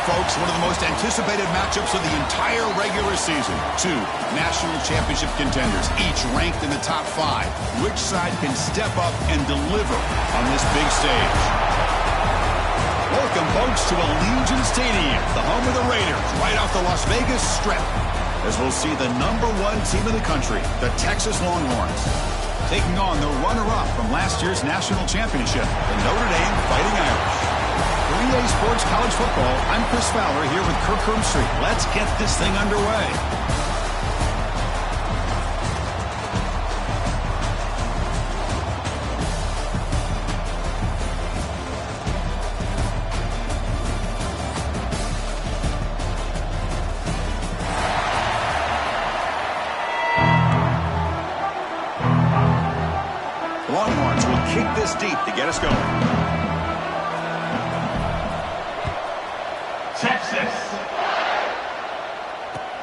folks, one of the most anticipated matchups of the entire regular season. Two national championship contenders, each ranked in the top 5. Which side can step up and deliver on this big stage? Welcome, folks, to Allegiant Stadium, the home of the Raiders, right off the Las Vegas Strip, as we'll see the #1 team in the country, the Texas Longhorns, taking on the runner-up from last year's national championship, the Notre Dame Fighting Irish. For EA Sports College Football, I'm Chris Fowler here with Kirk Herbstreit. Let's get this thing underway. Longhorns will kick this deep to get us going. Texas.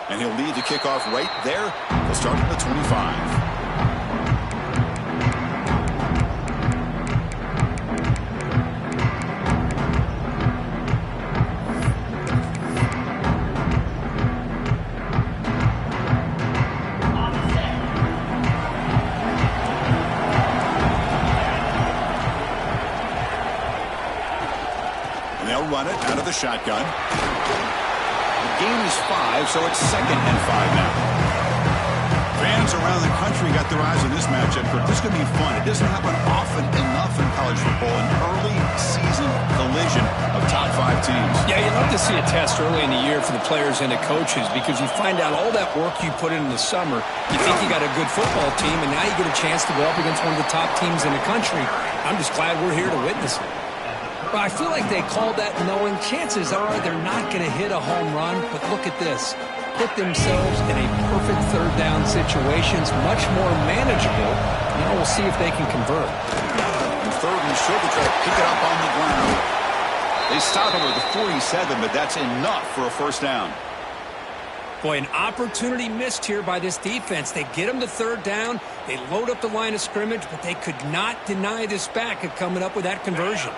And he'll lead the kickoff right there. He'll start at the 25. Run it out of the shotgun. The game is 5, so it's 2nd and 5 now. Fans around the country got their eyes on this matchup, but this could be fun. It doesn't happen often enough in college football, an early season collision of top 5 teams. Yeah, you love to see a test early in the year for the players and the coaches because you find out all that work you put in the summer. You think you got a good football team, and now you get a chance to go up against one of the top teams in the country. I'm just glad we're here to witness it. Well, I feel like they called that knowing chances are they're not going to hit a home run, but look at this. Put themselves in a perfect third down situations, much more manageable. Now we'll see if they can convert. And 3rd and short, they try to pick it up on the ground. They stop him at the 47, but that's enough for a first down. Boy, an opportunity missed here by this defense. They get them to 3rd down. They load up the line of scrimmage, but they could not deny this back of coming up with that conversion.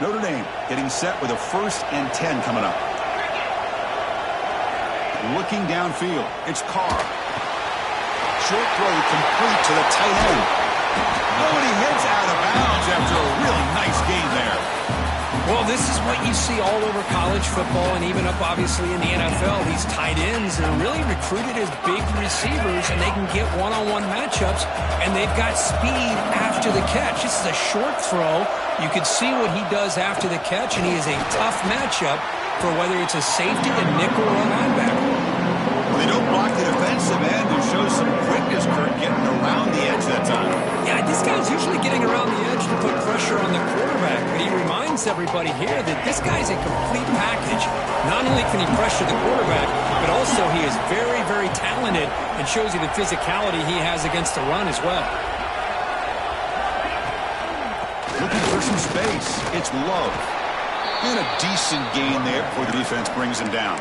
Notre Dame getting set with a 1st and 10 coming up. Looking downfield, it's Carr. Short throw complete to the tight end. Oh, and he heads out of bounds after a really nice gain there. Well, this is what you see all over college football and even up, obviously, in the NFL. These tight ends are really recruited as big receivers, and they can get one-on-one matchups, and they've got speed after the catch. This is a short throw. You can see what he does after the catch, and he is a tough matchup for whether it's a safety, a nickel, or a linebacker. Well, they don't block the defensive end and show some quickness, Kurt, getting around the edge that time. Yeah, this guy's usually getting around the edge to put pressure on the quarterback, but he reminds everybody here that this guy's a complete package. Not only can he pressure the quarterback, but also he is very, very talented and shows you the physicality he has against the run as well. Looking for some space. It's Love. And a decent gain there before the defense brings him down.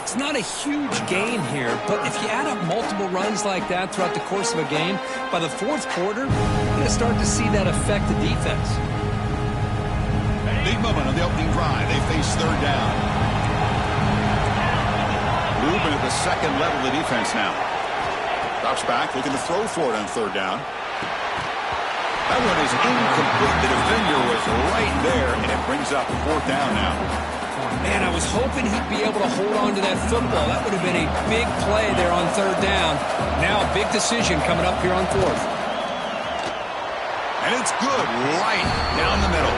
It's not a huge gain here, but if you add up multiple runs like that throughout the course of a game, by the 4th quarter, you're going to start to see that affect the defense. Big moment on the opening drive. They face 3rd down. Movement at the 2nd level of the defense now. Drops back, looking to throw for it on 3rd down. That one is incomplete. The defender was right there, and it brings up 4th down now. Man, I was hoping he'd be able to hold on to that football. That would have been a big play there on 3rd down. Now a big decision coming up here on 4th. And it's good right down the middle.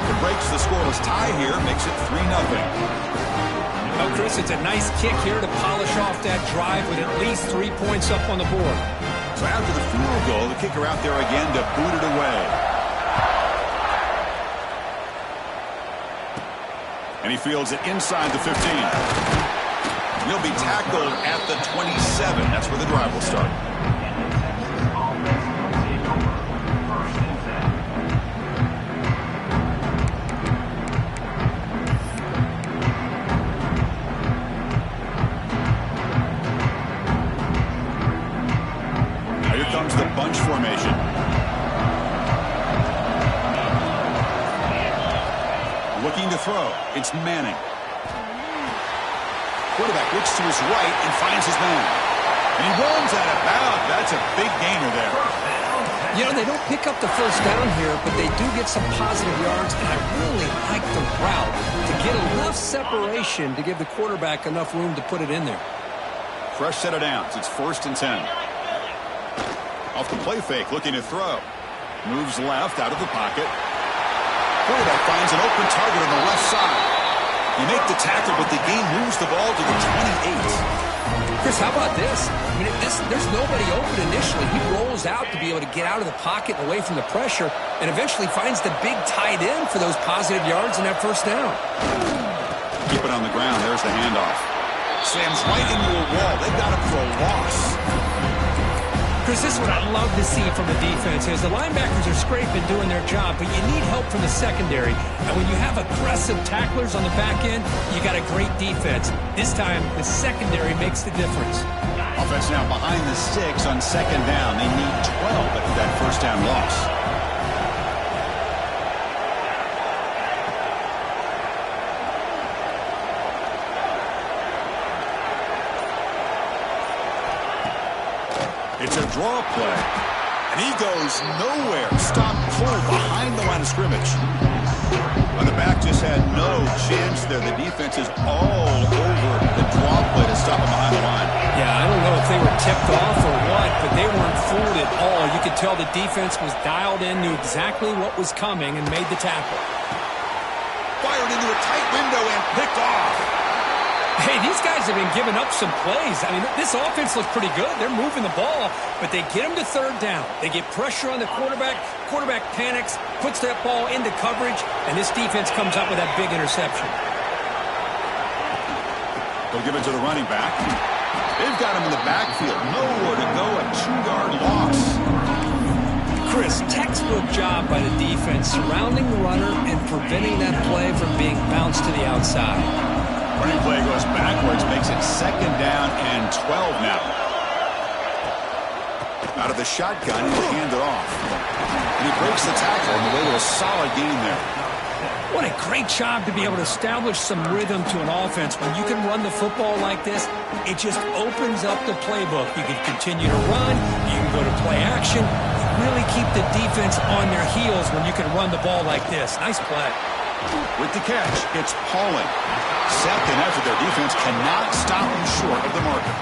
It breaks the scoreless tie here, makes it 3-0. Well, Chris, it's a nice kick here to polish off that drive with at least 3 points up on the board. So after the field goal, the kicker out there again to boot it away. And he fields it inside the 15. He'll be tackled at the 27. That's where the drive will start. Comes the bunch formation. Looking to throw. It's Manning. Quarterback looks to his right and finds his man. And he runs out of bounds. That's a big gainer there. You know, they don't pick up the first down here, but they do get some positive yards, and I really like the route to get enough separation to give the quarterback enough room to put it in there. Fresh set of downs. It's 1st and 10. Off the play fake, looking to throw. Moves left out of the pocket. Quarterback finds an open target on the left side. You make the tackle, but the game moves the ball to the 28. Chris, how about this? I mean, there's nobody open initially. He rolls out to be able to get out of the pocket and away from the pressure, and eventually finds the big tight end for those positive yards and that first down. Keep it on the ground. There's the handoff. Slams right into a wall. They got him for a loss. Chris, this is what I love to see from the defense is the linebackers are scraping, doing their job, but you need help from the secondary. And when you have aggressive tacklers on the back end, you got a great defense. This time, the secondary makes the difference. Offense now behind the 6 on 2nd down. They need 12 after that first down loss. It's a draw play, and he goes nowhere. Stop full behind the line of scrimmage. On the back just had no chance there. The defense is all over the draw play to stop him behind the line. Yeah, I don't know if they were tipped off or what, but they weren't fooled at all. You could tell the defense was dialed in, knew exactly what was coming, and made the tackle. Fired into a tight window and picked off. Hey, these guys have been giving up some plays. I mean, this offense looks pretty good. They're moving the ball, but they get him to 3rd down. They get pressure on the quarterback. Quarterback panics, puts that ball into coverage, and this defense comes up with that big interception. They'll give it to the running back. They've got him in the backfield. Nowhere to go. A 2-yard loss. Chris, textbook job by the defense surrounding the runner and preventing that play from being bounced to the outside. Running play goes backwards, makes it 2nd down and 12 now. Out of the shotgun, he'll hand it off. And he breaks the tackle on the way to a solid gain there. What a great job to be able to establish some rhythm to an offense. When you can run the football like this, it just opens up the playbook. You can continue to run, you can go to play action, really keep the defense on their heels when you can run the ball like this. Nice play. With the catch, it's Pauling. Second effort, their defense cannot stop him short of the marker.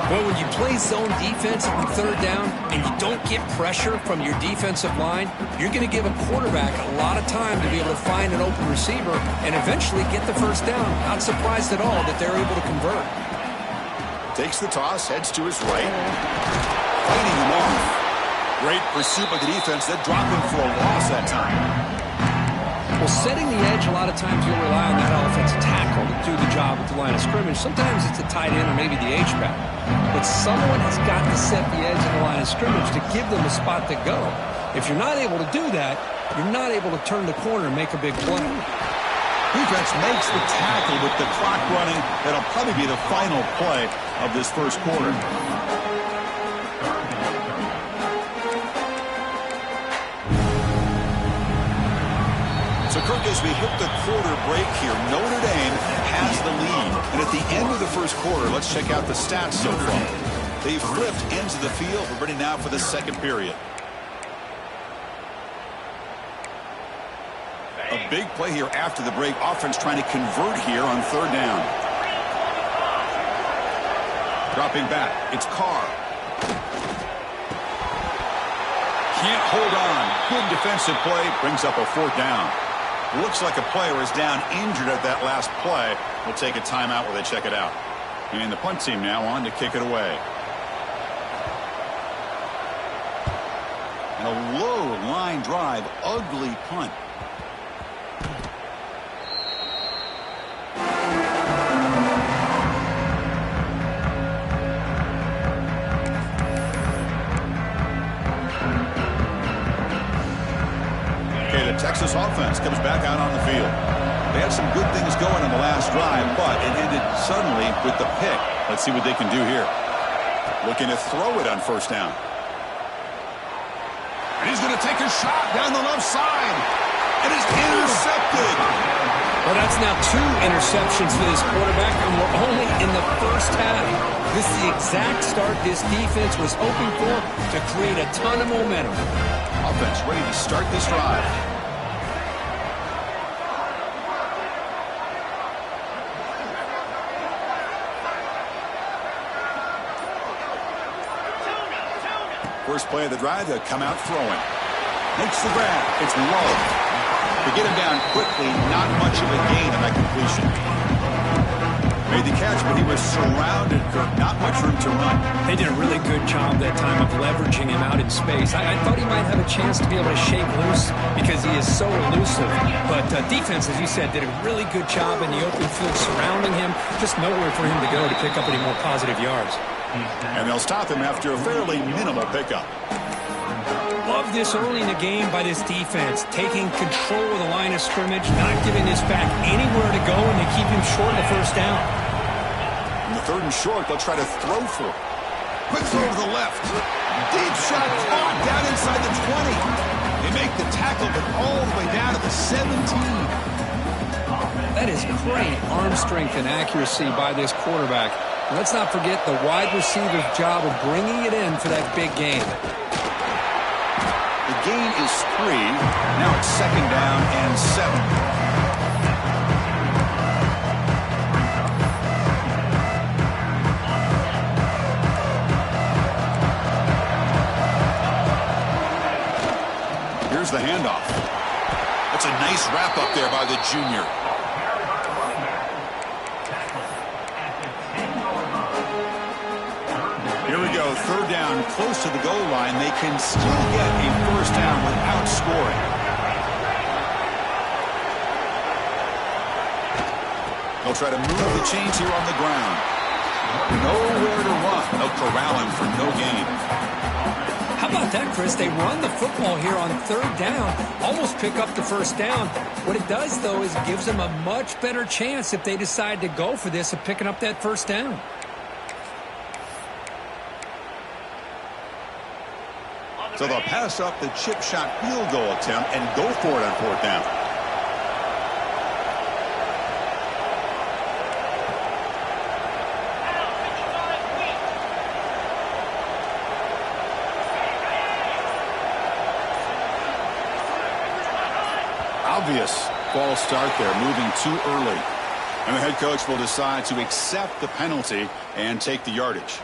Well, when you play zone defense on 3rd down and you don't get pressure from your defensive line, you're going to give a quarterback a lot of time to be able to find an open receiver and eventually get the first down. Not surprised at all that they're able to convert. Takes the toss, heads to his right. Fighting him off. Great pursuit by the defense. They drop him for a loss that time. Well, setting the edge, a lot of times you'll rely on that offensive tackle to do the job at the line of scrimmage. Sometimes it's a tight end or maybe the H-back. But someone has got to set the edge of the line of scrimmage to give them a spot to go. If you're not able to do that, you're not able to turn the corner and make a big play. Defense makes the tackle with the clock running. That'll probably be the final play of this first quarter. So, Kirk, as we hit the quarter break here, Notre Dame has the lead. And at the end of the first quarter, let's check out the stats so far. They've flipped into the field. We're ready now for the second period. A big play here after the break. Offense trying to convert here on 3rd down. Dropping back. It's Carr. Can't hold on. Good defensive play. Brings up a 4th down. Looks like a player is down injured at that last play. We'll take a timeout where they check it out. And the punt team now on to kick it away. And a low line drive. Ugly punt. Texas offense comes back out on the field. They had some good things going on the last drive, but it ended suddenly with the pick. Let's see what they can do here. Looking to throw it on 1st down. And he's going to take a shot down the left side. It is intercepted. Well, that's now 2 interceptions for this quarterback, and we're only in the first half. This is the exact start this defense was hoping for to create a ton of momentum. Offense ready to start this drive. First play of the drive, they'll come out throwing. Makes the grab. It's low. To get him down quickly, not much of a gain on that completion. Made the catch, but he was surrounded, Kirk. Not much room to run. They did a really good job that time of leveraging him out in space. I thought he might have a chance to be able to shake loose because he is so elusive. But defense, as you said, did a really good job in the open field surrounding him. Just nowhere for him to go to pick up any more positive yards. And they'll stop him after a fairly minimal pickup. Love this early in the game by this defense, taking control of the line of scrimmage, not giving this back anywhere to go, and they keep him short of the first down. In the 3rd and short, they'll try to throw for it. Quick throw to the left. Deep shot caught down inside the 20. They make the tackle, but all the way down to the 17. That is great arm strength and accuracy by this quarterback. And let's not forget the wide receiver's job of bringing it in for that big game. The gain is 3. Now it's 2nd down and 7. Here's the handoff. That's a nice wrap up there by the junior. Here we go, 3rd down, close to the goal line. They can still get a first down without scoring. They'll try to move the chains here on the ground. Nowhere to run. They'll corral him for no gain. How about that, Chris? They run the football here on 3rd down, almost pick up the first down. What it does, though, is it gives them a much better chance if they decide to go for this of picking up that first down. So they'll pass up the chip shot field goal attempt and go for it on 4th down. Obvious false start there, moving too early. And the head coach will decide to accept the penalty and take the yardage.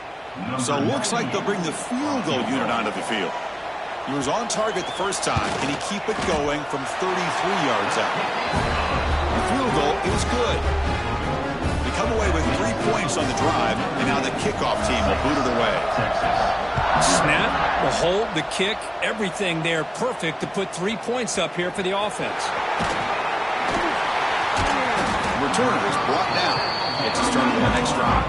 So it looks like they'll bring the field goal unit onto the field. He was on target the first time. Can he keep it going from 33 yards out? The field goal is good. They come away with 3 points on the drive, and now the kickoff team will boot it away. Snap, the hold, the kick, everything there perfect to put 3 points up here for the offense. The returner is brought down. Gets us started on the next drive.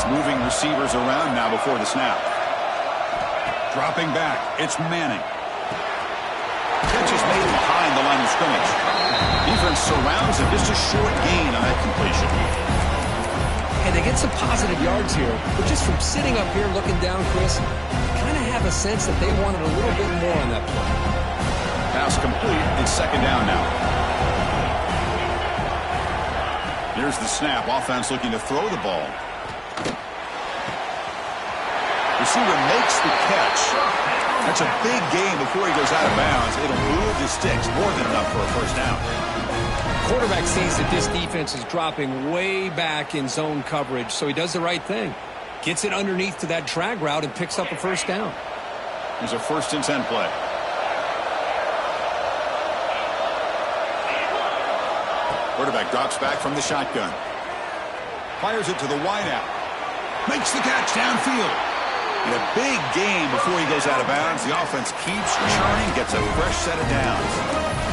Moving receivers around now before the snap. Dropping back, it's Manning. Catch is made behind the line of scrimmage. Defense surrounds him, just a short gain on that completion. Hey, they get some positive yards here, but just from sitting up here looking down, Chris, kind of have a sense that they wanted a little bit more on that play. Pass complete, it's 2nd down now. Here's the snap, offense looking to throw the ball. Receiver makes the catch. That's a big gain before he goes out of bounds. It'll move the sticks, more than enough for a first down. Quarterback sees that this defense is dropping way back in zone coverage, so he does the right thing. Gets it underneath to that drag route and picks up a first down. Here's a 1st and 10 play. Quarterback drops back from the shotgun. Fires it to the wideout. Makes the catch downfield. And a big gain before he goes out of bounds. The offense keeps churning, gets a fresh set of downs.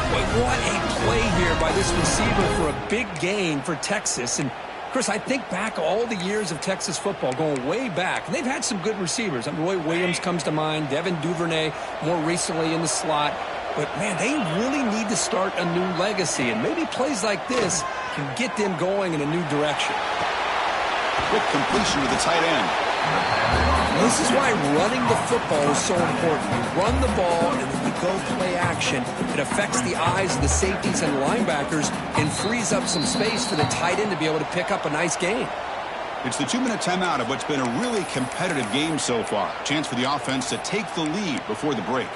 Boy, what a play here by this receiver for a big gain for Texas. And Chris, I think back all the years of Texas football, going way back, and they've had some good receivers. I mean, Roy Williams comes to mind, Devin Duvernay more recently in the slot. But, man, they really need to start a new legacy, and maybe plays like this can get them going in a new direction. Quick completion to the tight end. This is why running the football is so important. You run the ball and then you go play action. It affects the eyes of the safeties and linebackers and frees up some space for the tight end to be able to pick up a nice gain. It's the 2-minute timeout of what's been a really competitive game so far. Chance for the offense to take the lead before the break.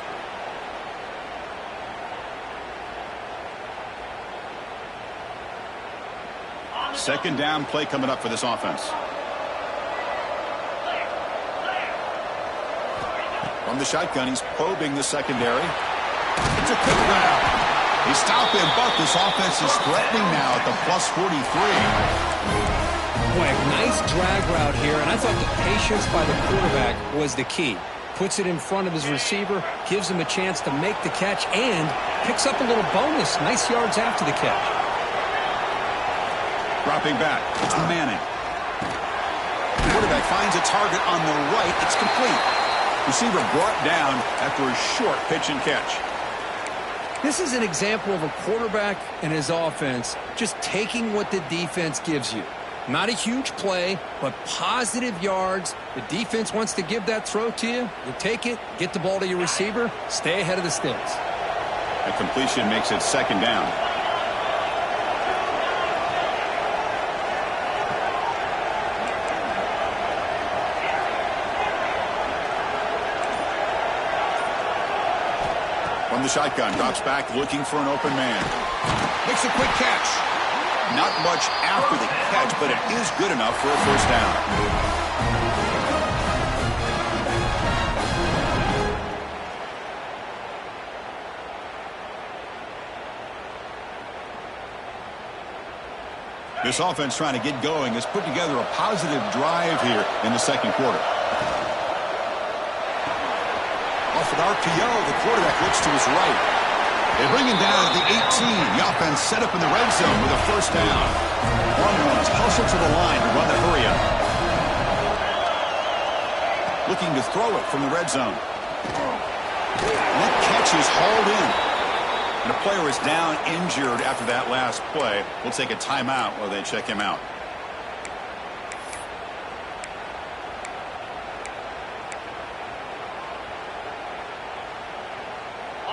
Second down play coming up for this offense. From the shotgun, he's probing the secondary. It's a quick route. They stop him, but this offense is threatening now at the plus 43. Boy, a nice drag route here, and I thought the patience by the quarterback was the key. Puts it in front of his receiver, gives him a chance to make the catch, and picks up a little bonus. Nice yards after the catch. Dropping back, it's Manning. The quarterback finds a target on the right. It's complete. Receiver brought down after a short pitch and catch. This is an example of a quarterback and his offense just taking what the defense gives you. Not a huge play, but positive yards. The defense wants to give that throw to you. You take it, get the ball to your receiver, stay ahead of the sticks. A completion makes it second down. From the shotgun, drops back, looking for an open man. Makes a quick catch. Not much after the catch, but it is good enough for a first down. This offense trying to get going has put together a positive drive here in the second quarter. Off an RPO, the quarterback looks to his right. They bring him down at the 18. The offense set up in the red zone with a first down. Longhorns hustle to the line to run the hurry up. Looking to throw it from the red zone. And that catch is hauled in. And a player is down injured after that last play. We'll take a timeout while they check him out.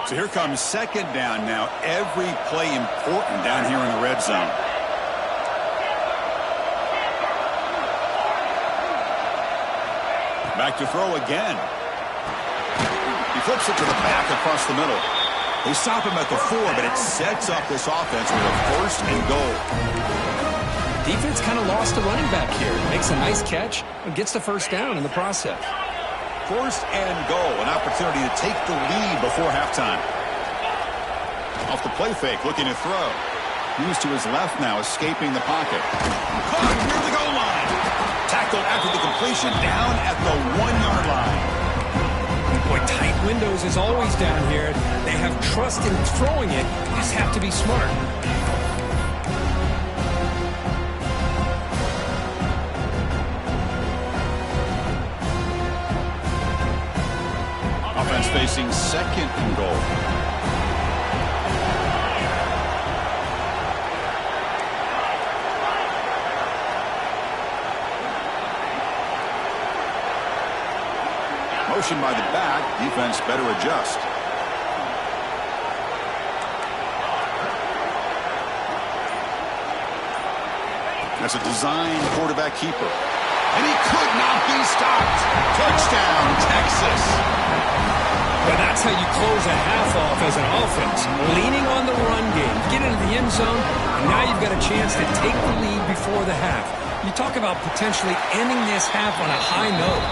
So here comes second down now. Every play important down here in the red zone. Back to throw again. He flips it to the back across the middle. They stop him at the 4, but it sets up this offense with a first and goal. Defense kind of lost a running back here. Makes a nice catch and gets the first down in the process. First and goal, an opportunity to take the lead before halftime. Off the play fake, looking to throw. Moves to his left now, escaping the pocket. Caught near the goal line. Tackled after the completion, down at the 1-yard line. Boy, tight windows is always down here. They have trust in throwing it. You just have to be smart. Offense facing second and goal. Motion by the back. Defense better adjust. That's a design quarterback keeper. And he could not be stopped. Touchdown, Texas. But that's how you close a half off as an offense. Leaning on the run game. Get into the end zone, and now you've got a chance to take the lead before the half. You talk about potentially ending this half on a high note.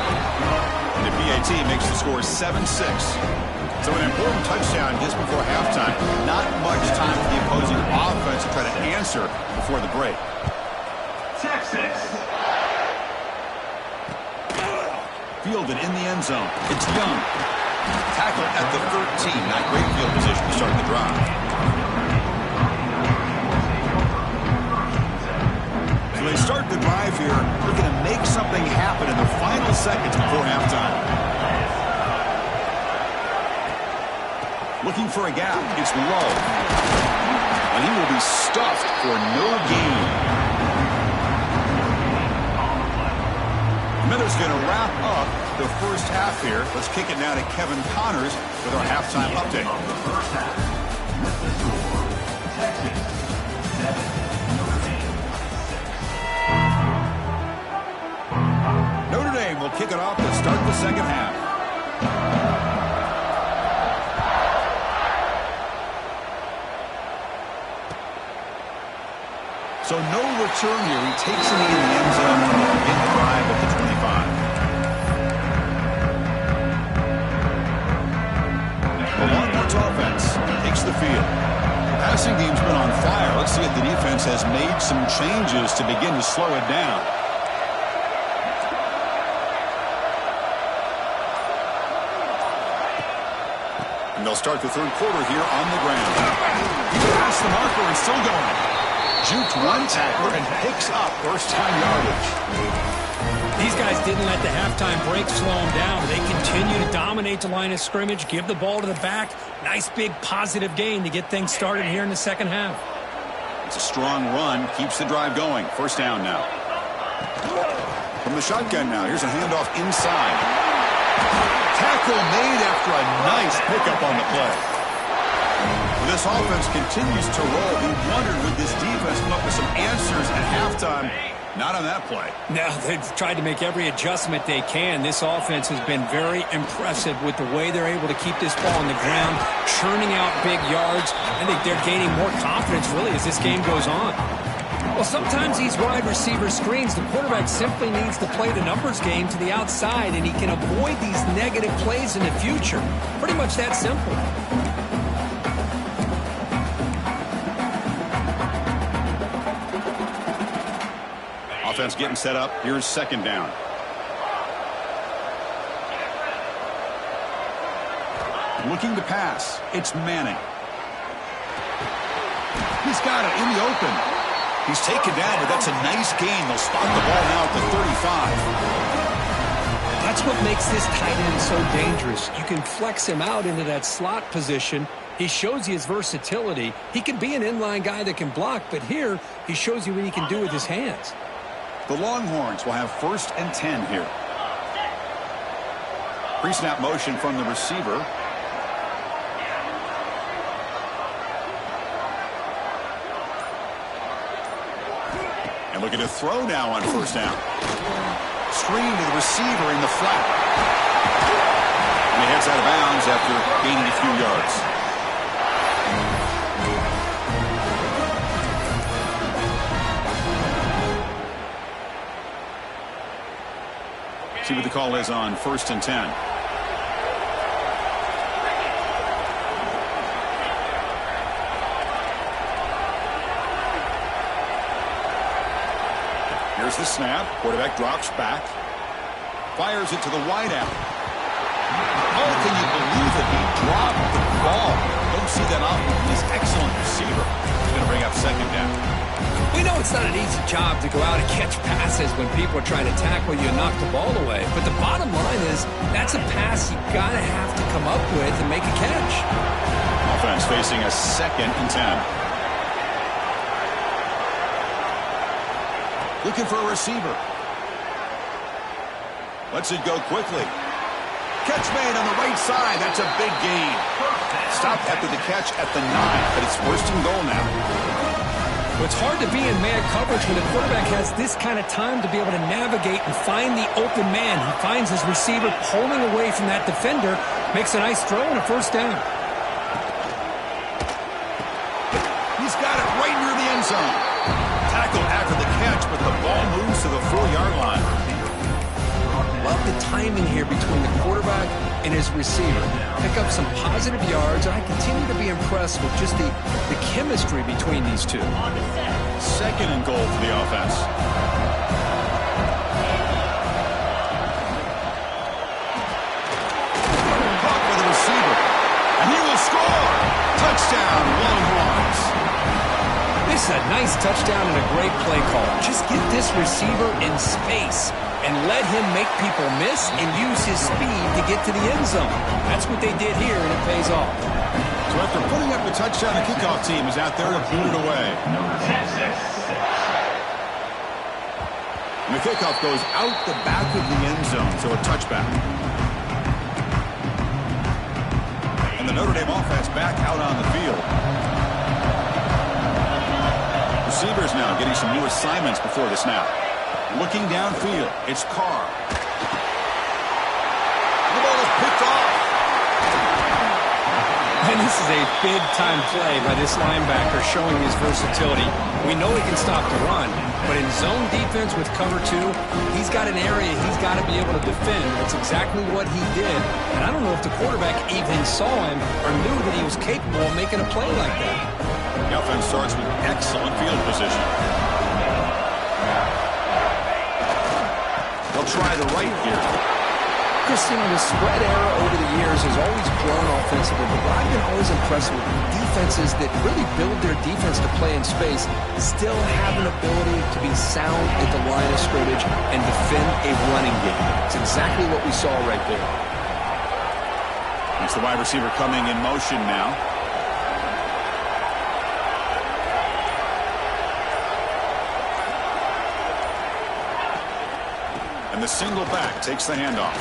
And the PAT makes the score 7-6. So an important touchdown just before halftime. Not much time for the opposing offense to try to answer before the break. Texas. Fielded in the end zone. It's Young. Tackled at the 13. Not great field position to start the drive. So they start seconds before halftime. Looking for a gap. It's low. And he will be stuffed for no gain. Miller's going to wrap up the first half here. Let's kick it now to Kevin Connors with our halftime update. Notre Dame will kick it off to start the second half. So no return here. He takes it in the end zone to begin the drive at the 25. The Longhorns offense takes the field. The passing game's been on fire. Let's see if the defense has made some changes to begin to slow it down. And they'll start the third quarter here on the ground. He passed the marker and still going. Juked one tackler and picks up first-time yardage. These guys didn't let the halftime break slow them down. They continue to dominate the line of scrimmage, give the ball to the back. Nice big positive gain to get things started here in the second half. It's a strong run, keeps the drive going. First down now. From the shotgun now, here's a handoff inside. Tackle made after a nice pickup on the play. This offense continues to roll. We wondered, would this defense come up with some answers at halftime? Not on that play. No, they've tried to make every adjustment they can. This offense has been very impressive with the way they're able to keep this ball on the ground, churning out big yards. I think they're gaining more confidence, really, as this game goes on. Well, sometimes these wide receiver screens, the quarterback simply needs to play the numbers game to the outside, and he can avoid these negative plays in the future. Pretty much that simple. Offense getting set up. Here's second down. Looking to pass. It's Manning. He's got it in the open. He's taken down, but that's a nice gain. They'll spot the ball now at the 35. That's what makes this tight end so dangerous. You can flex him out into that slot position. He shows you his versatility. He can be an inline guy that can block, but here he shows you what he can do with his hands. The Longhorns will have 1st and 10 here. Pre-snap motion from the receiver. And looking to throw now on first down. Screen to the receiver in the flat. And he heads out of bounds after gaining a few yards. See what the call is on 1st and 10. Here's the snap. Quarterback drops back. Fires it to the wideout. Oh, can you believe it? He dropped the ball. Don't see that often from this excellent receiver. He's going to bring up second down. We know it's not an easy job to go out and catch passes when people are trying to tackle you and knock the ball away. But the bottom line is that's a pass you got to have to come up with and make a catch. Offense facing a 2nd and 10. Looking for a receiver. Lets it go quickly. Catch made on the right side. That's a big gain. Stopped after the catch at the 9, but it's 1st and goal now. Well, it's hard to be in man coverage when the quarterback has this kind of time to be able to navigate and find the open man. He finds his receiver pulling away from that defender, makes a nice throw and a first down. He's got it right near the end zone. Tackled after the catch, but the ball moves to the 4-yard line. Love the timing here between the quarterback and his receiver. Pick up some positive yards, and I continue to be impressed with just the chemistry between these two. 2nd and goal for the offense. Caught by the receiver, and he will score. Touchdown, Longhorns. This is a nice touchdown and a great play call. Just get this receiver in space. and let him make people miss and use his speed to get to the end zone. That's what they did here, and it pays off. So after putting up the touchdown, the kickoff team is out there to boot it away. And the kickoff goes out the back of the end zone, so a touchback. And the Notre Dame offense back out on the field. Receivers now getting some new assignments before the snap. Looking downfield, it's Carr. The ball is picked off. And this is a big-time play by this linebacker showing his versatility. We know he can stop the run, but in zone defense with cover 2, he's got an area he's got to be able to defend. That's exactly what he did. And I don't know if the quarterback even saw him or knew that he was capable of making a play like that. The offense starts with excellent field position. They'll try the right here. Christian, the spread era over the years has always grown offensively, but I've been always impressed with defenses that really build their defense to play in space, still have an ability to be sound at the line of scrimmage and defend a running game. It's exactly what we saw right there. It's the wide receiver coming in motion now. And the single back takes the handoff.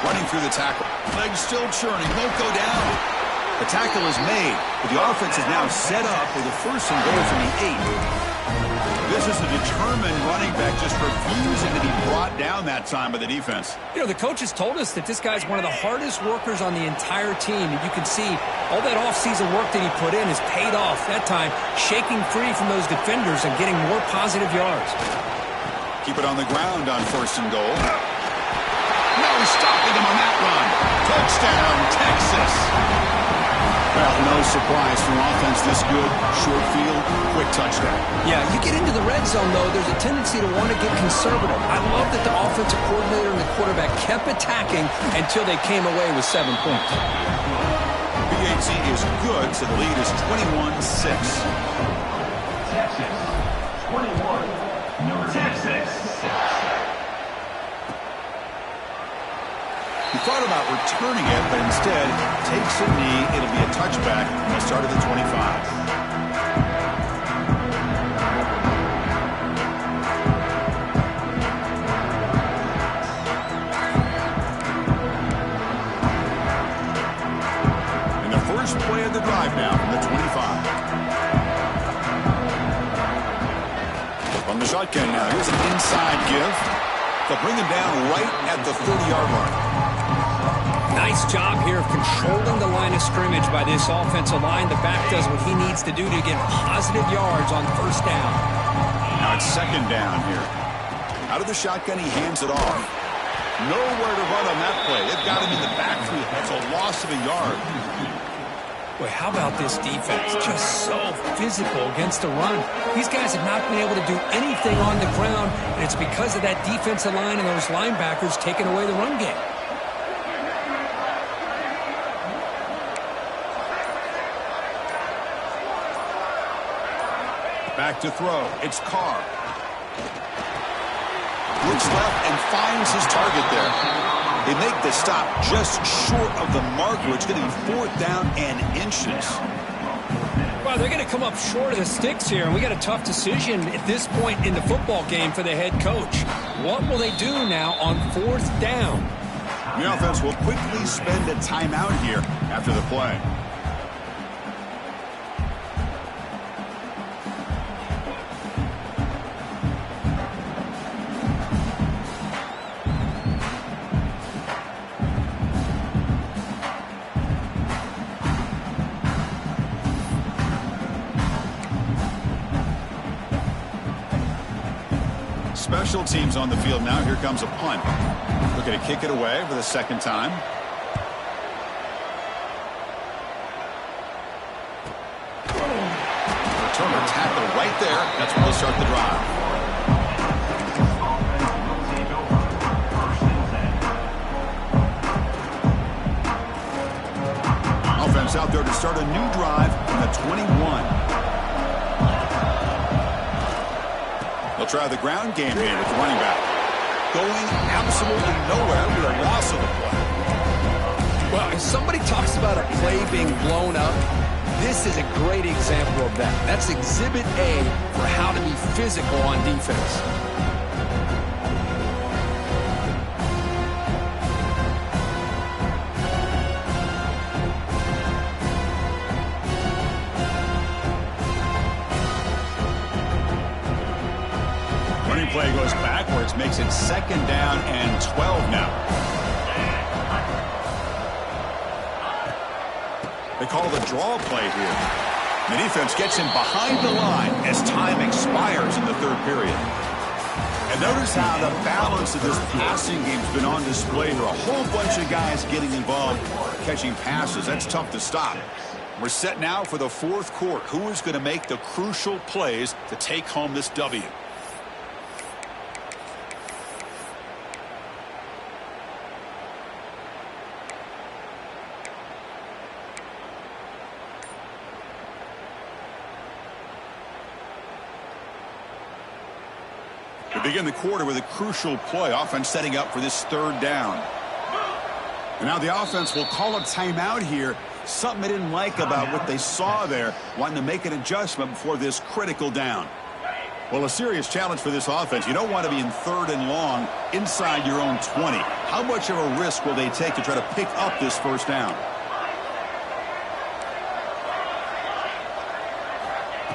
Running through the tackle. Legs still churning. Won't go down. The tackle is made, but the offense is now set up with a first and goal from the 8. This is a determined running back just refusing to be brought down that time by the defense. You know, the coaches told us that this guy's one of the hardest workers on the entire team. And you can see all that offseason work that he put in has paid off. That time, shaking free from those defenders and getting more positive yards. Keep it on the ground on first and goal. No stopping him on that run. Touchdown, Texas. Well, no surprise from offense this good. Short field, quick touchdown. Yeah, you get into the red zone, though, there's a tendency to want to get conservative. I love that the offensive coordinator and the quarterback kept attacking until they came away with 7 points. BAT is good, so the lead is 21-6. Texas, 21. Texas. He thought about returning it, but instead takes a knee. It'll be a touchback, and he'll start at the 25. And the first play of the drive now from the 25. From the shotgun now, here's an inside give. They'll bring him down right at the 30-yard line. Nice job here of controlling the line of scrimmage by this offensive line. The back does what he needs to do to get positive yards on first down. Now it's second down here. Out of the shotgun, he hands it off. Nowhere to run on that play. They've got him in the backfield. That's a loss of a yard. Boy, how about this defense? Just so physical against the run. These guys have not been able to do anything on the ground, and it's because of that defensive line and those linebackers taking away the run game. Back to throw. It's Carr. Looks left and finds his target there. They make the stop just short of the marker. It's going to be 4th down and inches. Well, they're going to come up short of the sticks here, and we got a tough decision at this point in the football game for the head coach. What will they do now on 4th down? The offense will quickly spend a timeout here after the play. Special teams on the field now. Here comes a punt. Looking to kick it away for the second time. Returner tackle right there. That's where they'll start the drive. Offense out there to start a new drive from the 21. They'll try the ground game here with the running back. going absolutely nowhere with a loss of the play. Well, if somebody talks about a play being blown up, this is a great example of that. That's Exhibit A for how to be physical on defense. Running play goes backwards, makes it 2nd down and 12 now. They call the draw play here. The defense gets him behind the line as time expires in the 3rd period. And notice how the balance of this passing game has been on display here. A whole bunch of guys getting involved catching passes. That's tough to stop. We're set now for the 4th quarter. Who is going to make the crucial plays to take home this W? We begin the quarter with a crucial play. Offense setting up for this 3rd down. And now the offense will call a timeout here. Something they didn't like about what they saw there. Wanting to make an adjustment before this critical down. Well, a serious challenge for this offense. You don't want to be in 3rd and long inside your own 20. How much of a risk will they take to try to pick up this 1st down?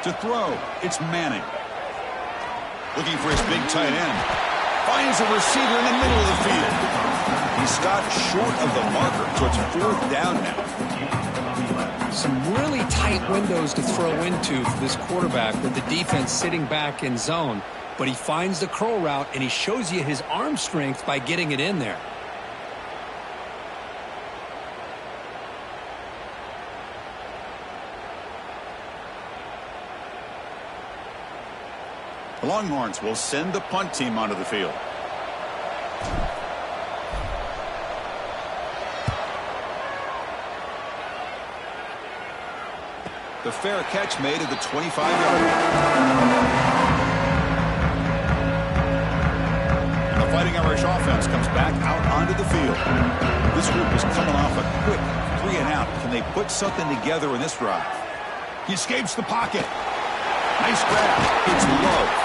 To throw, it's Manning. Looking for his big tight end. Finds a receiver in the middle of the field. He stopped short of the marker, so it's 4th down now. Some really tight windows to throw into for this quarterback with the defense sitting back in zone. But he finds the curl route, and he shows you his arm strength by getting it in there. The Longhorns will send the punt team onto the field. The fair catch made at the 25-yard line. And the Fighting Irish offense comes back out onto the field. This group is coming off a quick 3-and-out. Can they put something together in this drive? He escapes the pocket. Nice grab. It's low.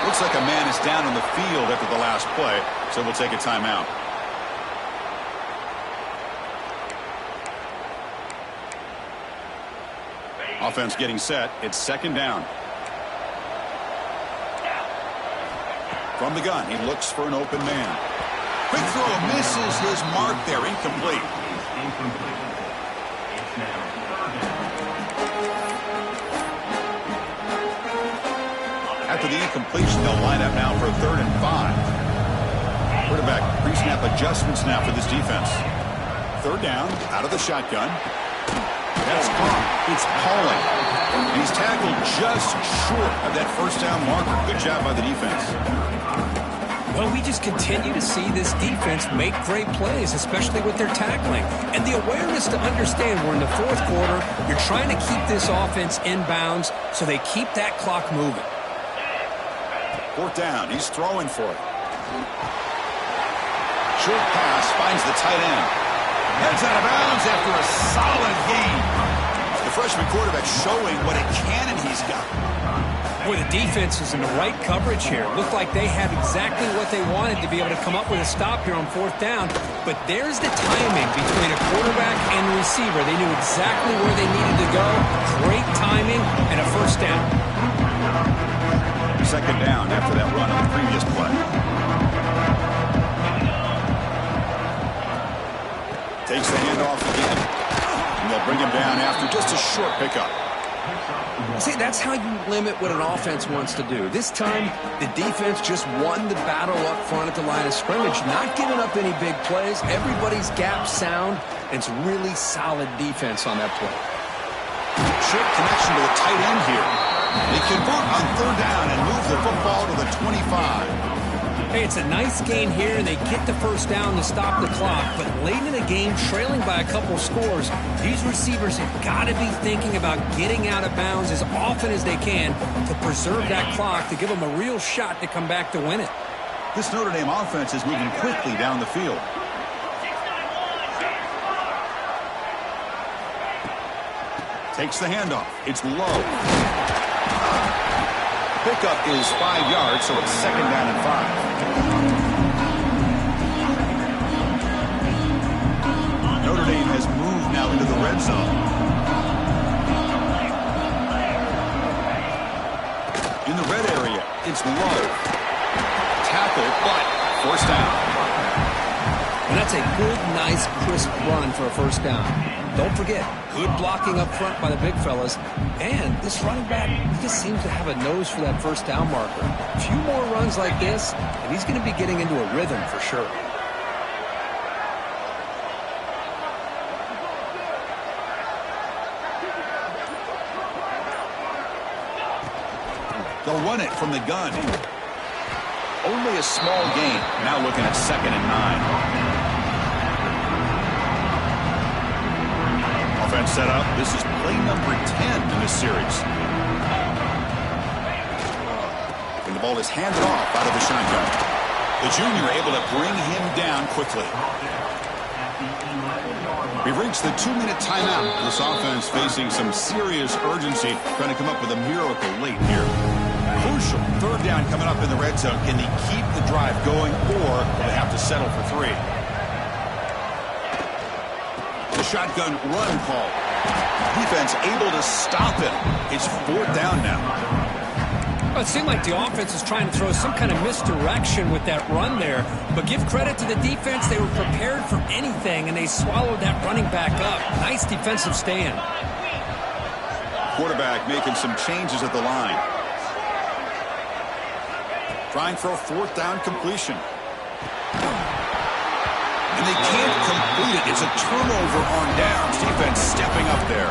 Looks like a man is down on the field after the last play, so we'll take a timeout. Offense getting set. It's 2nd down. From the gun, he looks for an open man. Quick throw, misses his mark there, incomplete. After the incompletion, they'll line up now for a 3rd and 5. Quarterback pre-snap adjustments now for this defense. 3rd down, out of the shotgun. That's caught. It's Pauling. And he's tackled just short of that 1st down marker. Good job by the defense. Well, we just continue to see this defense make great plays, especially with their tackling. And the awareness to understand we're in the 4th quarter, you're trying to keep this offense in bounds so they keep that clock moving. 4th down. He's throwing for it. Short pass finds the tight end. Heads out of bounds after a solid gain. The freshman quarterback showing what a cannon he's got. Boy, the defense is in the right coverage here. Looked like they had exactly what they wanted to be able to come up with a stop here on 4th down. But there's the timing between a quarterback and the receiver. They knew exactly where they needed to go. Great timing and a 1st down. 2nd down after that run on the previous play. Takes the handoff again. And they'll bring him down after just a short pickup. See, that's how you limit what an offense wants to do. This time, the defense just won the battle up front at the line of scrimmage, not giving up any big plays. Everybody's gap sound. It's really solid defense on that play. Short connection to the tight end here. They convert on 3rd down and move the football to the 25. Hey, it's a nice gain here, and they get the 1st down to stop the clock. But late in the game, trailing by a couple scores, these receivers have got to be thinking about getting out of bounds as often as they can to preserve that clock, to give them a real shot to come back to win it. This Notre Dame offense is moving quickly down the field. Takes the handoff. It's low. Pickup is 5 yards, so it's 2nd down and 5. Notre Dame has moved now into the red zone. In the red area, it's low. Tackle, but first down. And that's a good, nice, crisp run for a first down. Don't forget, good blocking up front by the big fellas. And this running back, he just seems to have a nose for that first down marker. A few more runs like this, and he's going to be getting into a rhythm for sure. They'll run it from the gun. Only a small gain. Now looking at 2nd and 9. Offense set up. This is play number 10 in this series. And the ball is handed off out of the shotgun. The junior able to bring him down quickly. We've reached the 2-minute timeout. This offense facing some serious urgency, trying to come up with a miracle late here. Crucial 3rd down coming up in the red zone. Can they keep the drive going, or will they have to settle for 3? The shotgun run call. Defense able to stop it. It's 4th down now. Well, it seemed like the offense is trying to throw some kind of misdirection with that run there. But give credit to the defense. They were prepared for anything, and they swallowed that running back up. Nice defensive stand. Quarterback making some changes at the line. Trying for a 4th down completion. And they can't complete it. It's a turnover on downs. Defense stepping up there.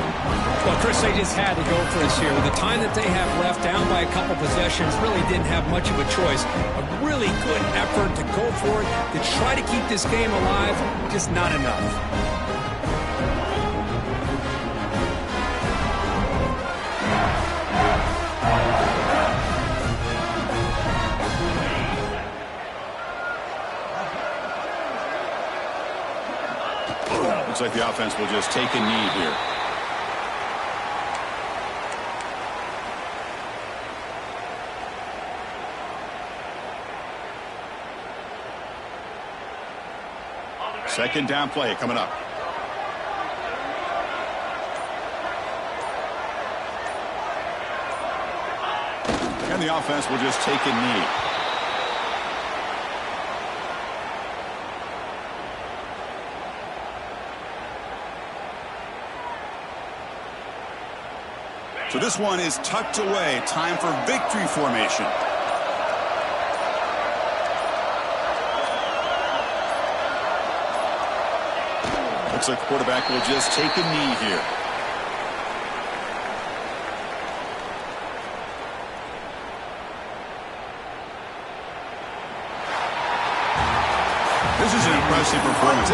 Well, Chris, they just had to go for this here. With the time that they have left, down by a couple possessions, really didn't have much of a choice. A really good effort to go for it, to try to keep this game alive, just not enough. Looks like the offense will just take a knee here. Second down play coming up. And the offense will just take a knee. So this one is tucked away. Time for victory formation. Looks like the quarterback will just take a knee here. This is an impressive performance.